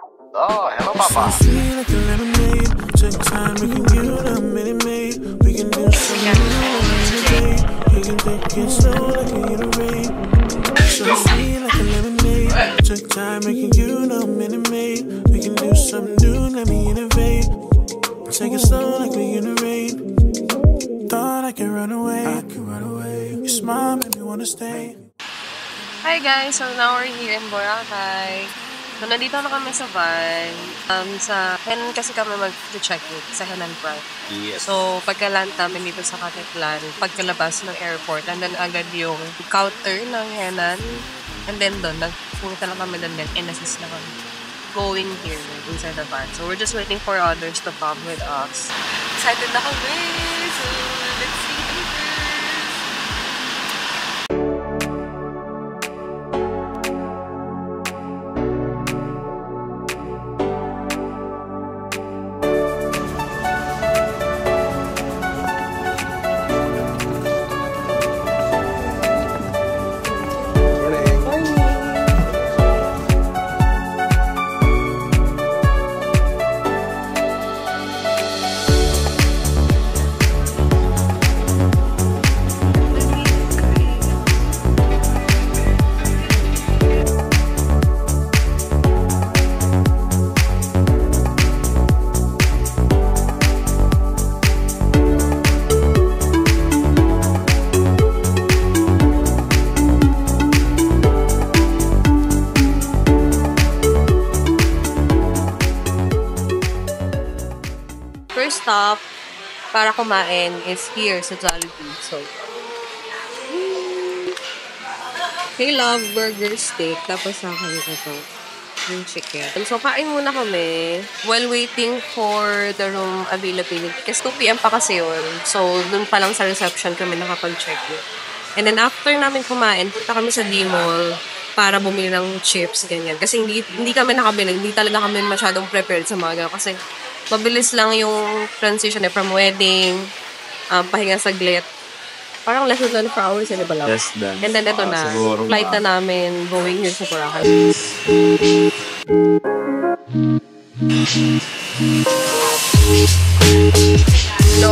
Oh, hello, Papa. Took time making you know minute. We can do something new, let me innovate. Take it slow like we in the rain. Thought I could run away. Your smile made me wanna stay. Hi guys! So now we're here in Boracay. So nandito na kami sa van. Sa Henan kasi kami mag-check-in sa Henan Prime. Yes. So pagka-land namin dito sa Caticlan, pagkalabas ng airport, and then agad yung counter ng Henan. And then doon, nagpunta lang kami doon din, and assist na kami going here inside the van. So we're just waiting for others to come with us. Excited na kami! So let's see later! First stop para kumain is here sa Jollibee. So, I love burger steak. Tapos sa akin ito, yung chicken. So, kain muna kami while waiting for the room availability. Kasi 2 PM pa kasi yun. So, dun pa lang sa reception kami nakapag-check yun. And then, after namin kumain, punta kami sa D-Mall para bumili ng chips, ganyan. Kasi hindi kami nakabili. Hindi talaga kami masyadong prepared sa mga ganyan. Kasi, mabilis lang yung transition from wedding, pahinga saglit. Parang less than 24 hours, yun ba lang? Less than. And then ito na, flight na namin going here sa Boracay. No.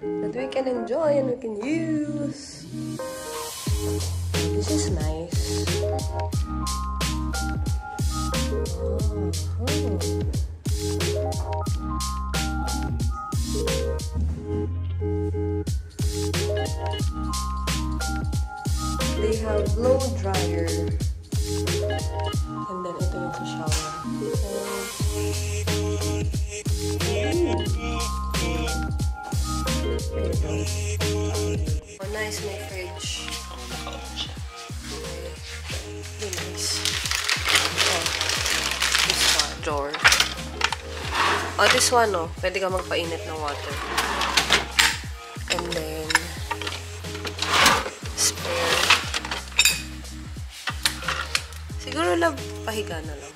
That we can enjoy and we can use. This is nice. They have blow dryer. And then ito yung shower. Nice, may fridge. Very nice. Oh, this one, drawer. Oh, this one, oh. Pwede ka magpainit ng water. And then, spare. Siguro lang, pahiga na lang.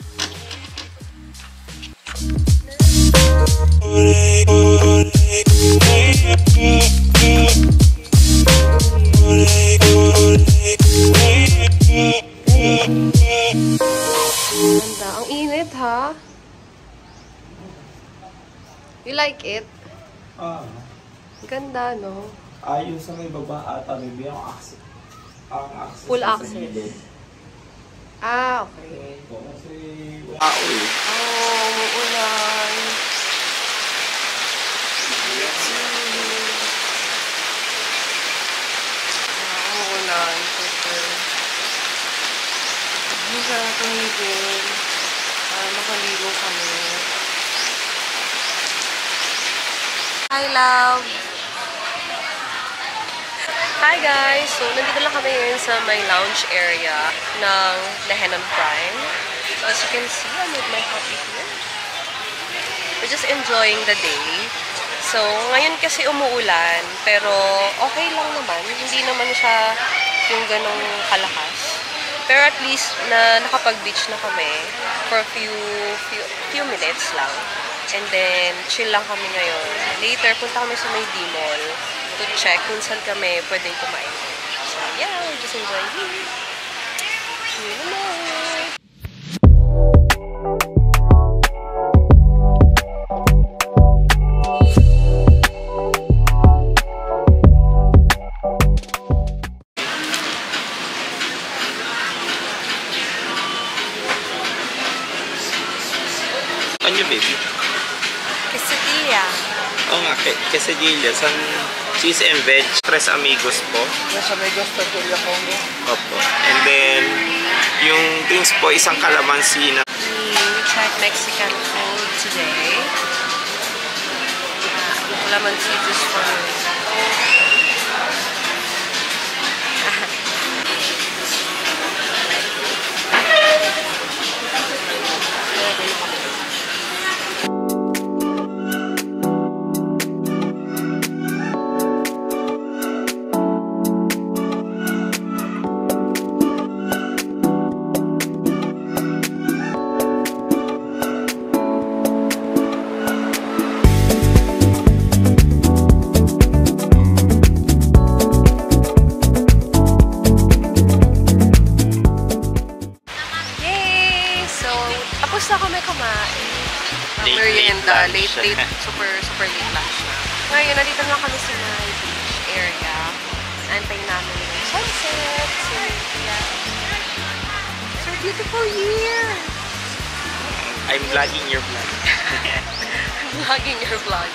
Ganda. Ang init, ha? You like it? Ganda, no? Yung sa may baba ata, may access. Full access. Ah, okay. Kasi Oh, uulan. sa tumigon. Makaligo kami. Hi, love! Hi, guys! So, nandito lang kami ngayon sa my lounge area ng Henan Prime. So, as you can see, I'm with my hubby here. We're just enjoying the day. So, ngayon kasi umuulan, pero okay lang naman. Hindi naman siya yung ganong kalakas. Pero at least na nakapag-beach na kami for a few minutes lang. And then, chill lang kami ngayon. Later, punta kami sa may D-Mall to check kung saan kami pwedeng kumain. So, yeah, we're just enjoying here. See you tomorrow! Ano baby? Quesadilla. Oo nga, quesadilla. San cheese and veg. Tres amigos po. Tres amigos, tortilla combo. Opo. And then, yung drinks po, isang kalamansi na. We tried Mexican food today. Calamansi juice for me. Tapos na kami kumain. Merienda. Late, super late lunch na. Ngayon, nandito na kami sa my beach area. Antayin namin yung sunset. So beautiful here! I'm vlogging your vlog. I'm vlogging your vlog.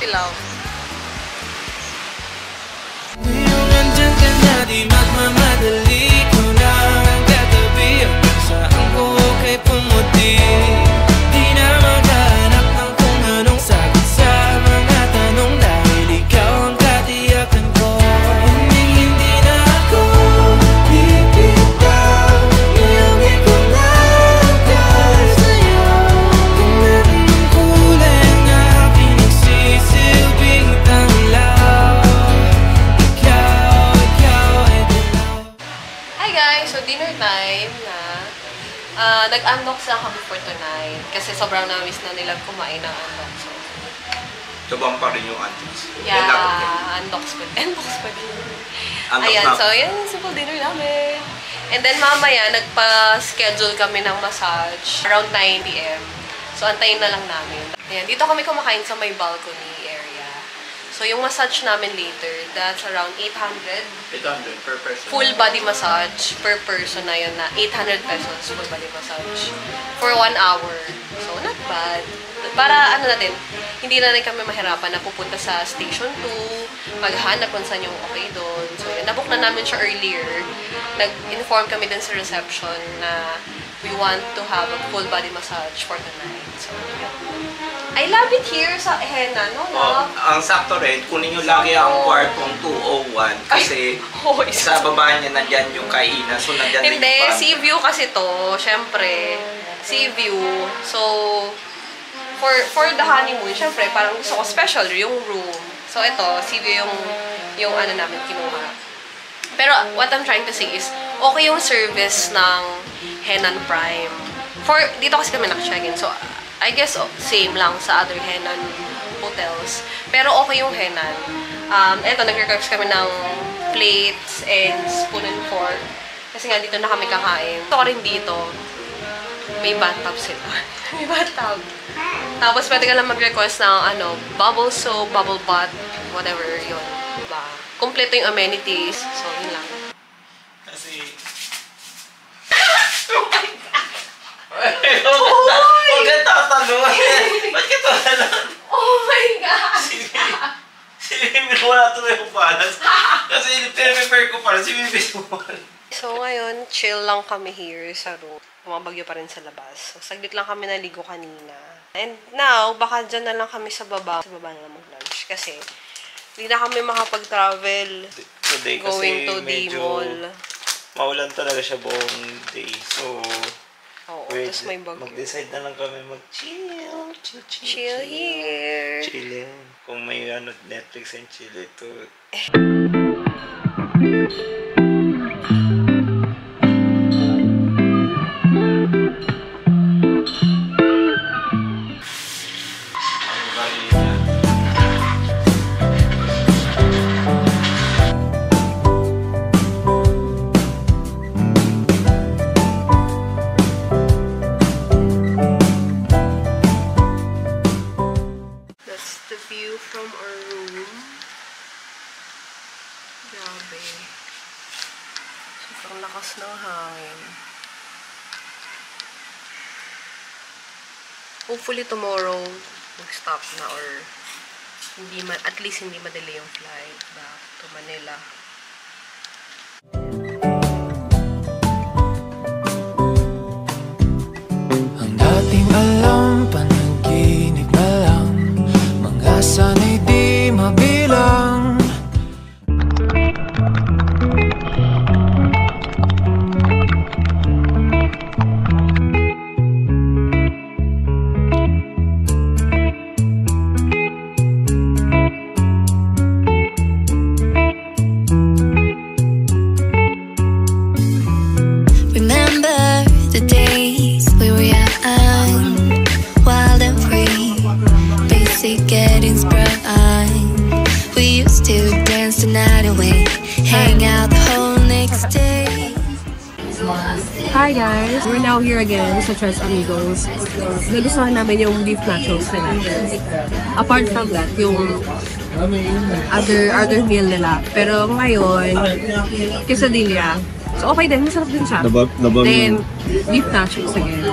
Ilaw. Ngayong andyan ka na, di magmamadali ko na ang katabi. Saan ko okay pumuti? Di na maghanap ng kung anong sagot sa mga tanong, dahil ikaw ang katiyakan ko. Hindi na ako bibitaw, iyong ikaw na dahil sa'yo. Kung meron ng kulay na aking nagsisilbing tanglaw, ikaw ay dilaw. Hi guys! So dinner time na. Nag-unbox na kami for tonight kasi sobrang na-miss na nilang kumain ng unbox. So, Tubang pa rin yung aunties. yeah, unbox pa din. Unbox Ayan, na. so yan, simple dinner namin. And then mamaya, nagpa-schedule kami ng massage around 9 p.m. So antayin na lang namin. Ayan, dito kami kumakain sa may balcony area. So yung massage namin later, that's around 800. 800 per person. Full body massage per person na yun na 800 pesos full body massage for 1 hour. So, not bad. Para ano na din, hindi na rin kami mahirapan na pupunta sa station 2, maghanap kung saan yung okay doon. So, yun, nabook na namin siya earlier. Nag-inform kami din sa reception na we want to have a full body massage for tonight. So, yun. I love it here sa Henan, no? Oh, ang sakto rin, kunin nyo lagi ang kwartong 201 kasi sa baba niya nandyan yung kainan. So, nandyan din Hindi, yung sea view kasi to. Syempre, sea view. So, for the honeymoon, syempre, parang gusto ko special yung room. So, ito, sea view yung ano namin kinuha. Pero, what I'm trying to say is, okay yung service ng Henan Prime. Dito kasi kami naka-check-in. So, I guess same lang sa other Henan hotels. Pero okay yung Henan. Eto, nag-request kami ng plates and spoon and fork. Kasi nga dito na kami kakain. Ito rin dito, may bathtub sila. May bathtub. Tapos pwede ka lang mag-request ng bubble soap, bubble bath, whatever yun. Diba? Kompleto yung amenities. So, yun lang. Kasi... Huwag ka tatanong! Ba't ka tatanong? Oh my God! Silipin mo wala tuloy yung balance. Kasi prepare ko para si Bibis mo. So So, ngayon, chill lang kami here sa room. Bumabagyo pa rin sa labas. So, saglit lang kami naligo kanina. And now, baka dyan na lang kami sa baba. Sa baba na lang mag-lunch. Kasi, hindi na kami makapag-travel. Today kasi Going to the medyo mall. maulan talaga siya buong day. So, Oo, tapos may bagyo. mag-decide na lang kami mag-chill. Chill here. Chillin. Kung may Netflix and chill ito. That's the view from our room. Grabe. Sobrang lakas ng hangin. Hopefully tomorrow, mag-stop na or hindi at least hindi madali yung flight back to Manila. Ang dating alam, panaginip na lang. Mga sana'y di mabilang. Remember the days we were young, wild and free, basic getting sprung. We used to dance the night away, hang out the whole next day. Hi guys! We're now here again sa Tres Amigos. Nagustuhan namin yung beef nachos nila. Apart from that, yung other meal nila. Pero ngayon, quesadilla. So okay din, masarap din siya. Then, beef nachos again.